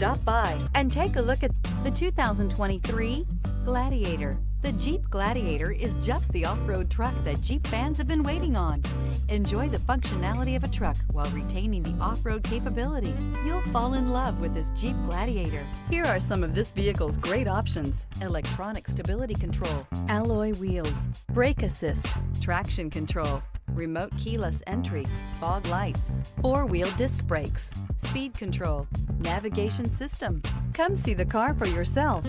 Stop by and take a look at the 2023 Gladiator. The Jeep Gladiator is just the off-road truck that Jeep fans have been waiting on. Enjoy the functionality of a truck while retaining the off-road capability. You'll fall in love with this Jeep Gladiator. Here are some of this vehicle's great options: electronic stability control, alloy wheels, brake assist, traction control, remote keyless entry, fog lights, four-wheel disc brakes, speed control, navigation system. Come see the car for yourself.